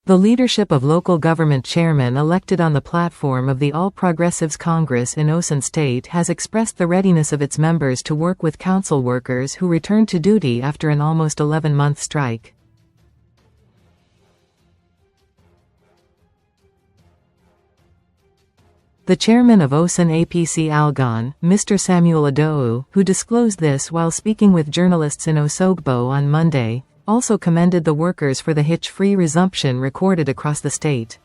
The leadership of local government chairmen elected on the platform of the All Progressives Congress in Osun State has expressed the readiness of its members to work with council workers who returned to duty after an almost 11-month strike. The chairman of Osun APC ALGON, Mr. Samuel Idowu, who disclosed this while speaking with journalists in Osogbo on Monday, also commended the workers for the hitch-free resumption recorded across the state.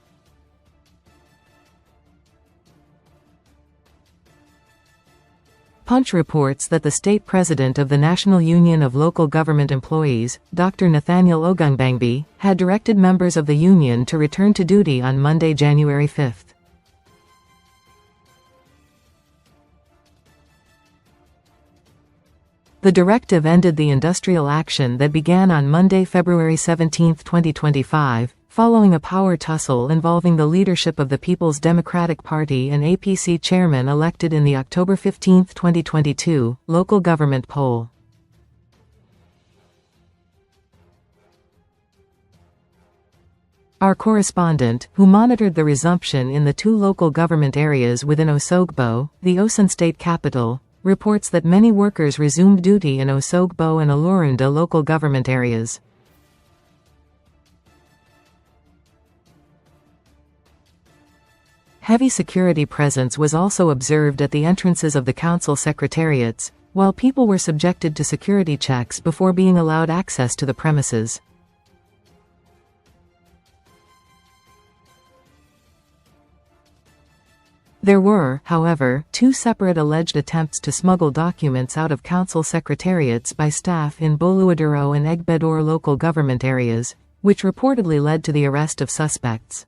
Punch reports that the state president of the National Union of Local Government Employees, Dr. Nathaniel Ogungbangbe, had directed members of the union to return to duty on Monday, January 5. The directive ended the industrial action that began on Monday, February 17, 2025, following a power tussle involving the leadership of the People's Democratic Party and APC chairman elected in the October 15, 2022, local government poll. Our correspondent, who monitored the resumption in the two local government areas within Osogbo, the Osun State capital, reports that many workers resumed duty in Osogbo and Olorunda local government areas. Heavy security presence was also observed at the entrances of the council secretariats, while people were subjected to security checks before being allowed access to the premises. There were, however, two separate alleged attempts to smuggle documents out of council secretariats by staff in Boluwaduro and Egbedore local government areas, which reportedly led to the arrest of suspects.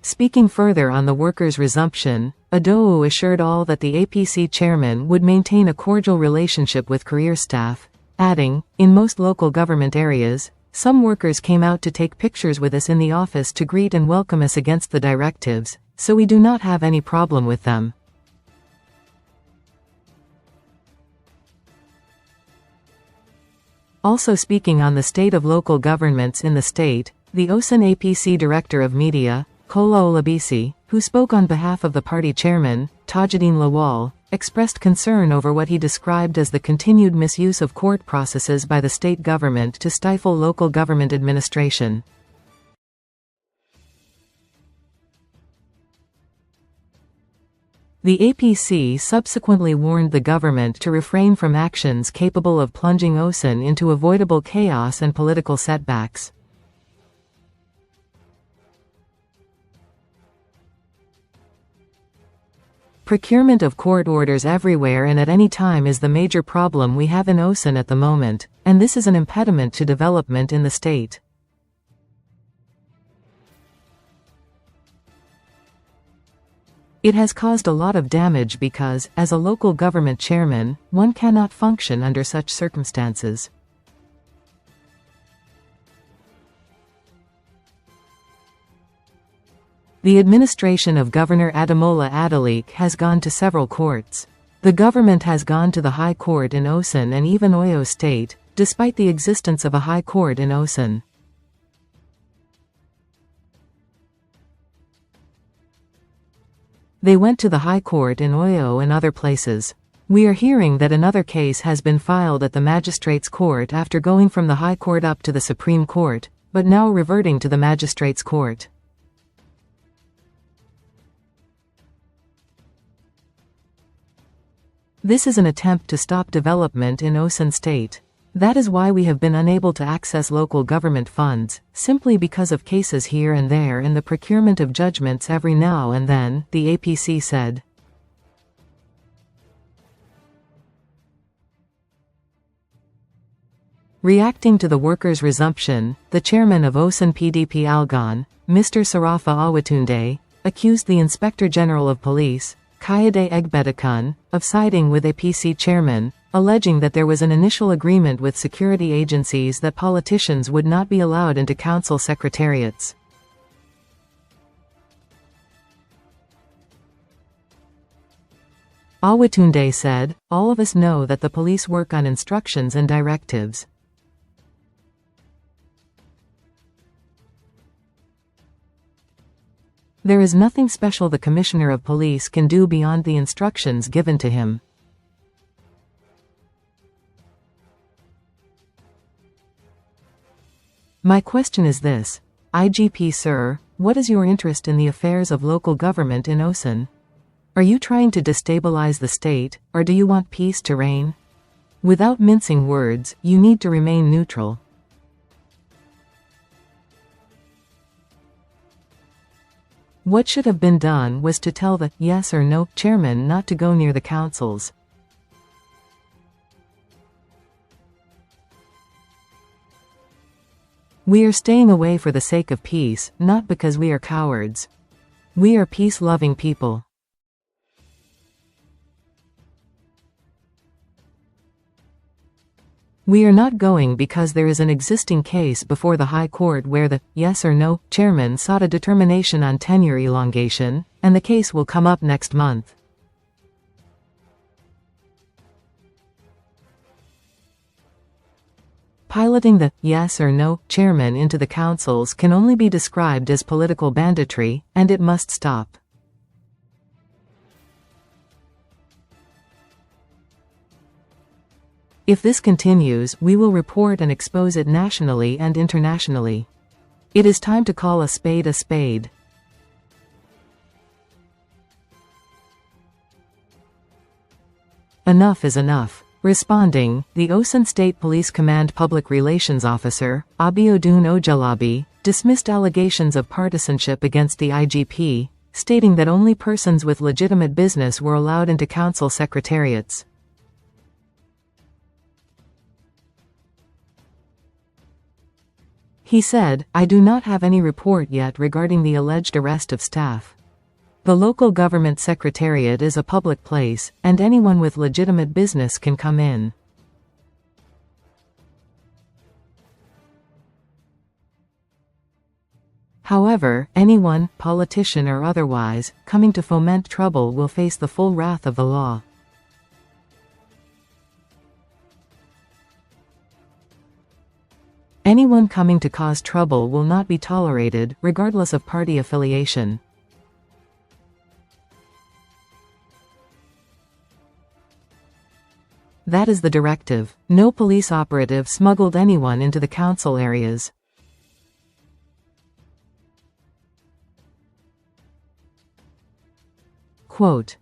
Speaking further on the workers' resumption, Idowu assured all that the APC chairman would maintain a cordial relationship with career staff, adding, "In most local government areas, some workers came out to take pictures with us in the office to greet and welcome us against the directives, so we do not have any problem with them." Also speaking on the state of local governments in the state, the Osun APC Director of Media, Kola Olabisi, who spoke on behalf of the party chairman, Tajudeen Lawal, expressed concern over what he described as the continued misuse of court processes by the state government to stifle local government administration. The APC subsequently warned the government to refrain from actions capable of plunging Osun into avoidable chaos and political setbacks. Procurement of court orders everywhere and at any time is the major problem we have in Osun at the moment, and this is an impediment to development in the state. It has caused a lot of damage because, as a local government chairman, one cannot function under such circumstances. The administration of Governor Ademola Adeleke has gone to several courts. The government has gone to the High Court in Osun and even Oyo State, despite the existence of a High Court in Osun. They went to the High Court in Oyo and other places. We are hearing that another case has been filed at the Magistrates' Court after going from the High Court up to the Supreme Court, but now reverting to the Magistrates' Court. This is an attempt to stop development in Osun State. That is why we have been unable to access local government funds, simply because of cases here and there and the procurement of judgments every now and then, the APC said. Reacting to the workers' resumption, the chairman of Osun PDP ALGON, Mr. Sarafa Awatunde, accused the Inspector General of Police, Kayode Egbedore, of siding with APC chairman, alleging that there was an initial agreement with security agencies that politicians would not be allowed into council secretariats. Awatunde said, "All of us know that the police work on instructions and directives. There is nothing special the Commissioner of Police can do beyond the instructions given to him." My question is this. IGP sir, what is your interest in the affairs of local government in Osun? Are you trying to destabilize the state, or do you want peace to reign? Without mincing words, you need to remain neutral. What should have been done was to tell the yes or no chairman not to go near the councils. We are staying away for the sake of peace, not because we are cowards. We are peace-loving people. We are not going because there is an existing case before the High Court where the yes or no chairman sought a determination on tenure elongation, and the case will come up next month. Piloting the yes or no chairman into the councils can only be described as political banditry, and it must stop. If this continues, we will report and expose it nationally and internationally. It is time to call a spade a spade. Enough is enough. Responding, the Osun State Police Command Public Relations Officer, Abiodun Ojalabi, dismissed allegations of partisanship against the IGP, stating that only persons with legitimate business were allowed into council secretariats. He said, "I do not have any report yet regarding the alleged arrest of staff. The local government secretariat is a public place, and anyone with legitimate business can come in." However, anyone, politician or otherwise, coming to foment trouble will face the full wrath of the law. Anyone coming to cause trouble will not be tolerated, regardless of party affiliation. That is the directive. No police operative smuggled anyone into the council areas. Quote,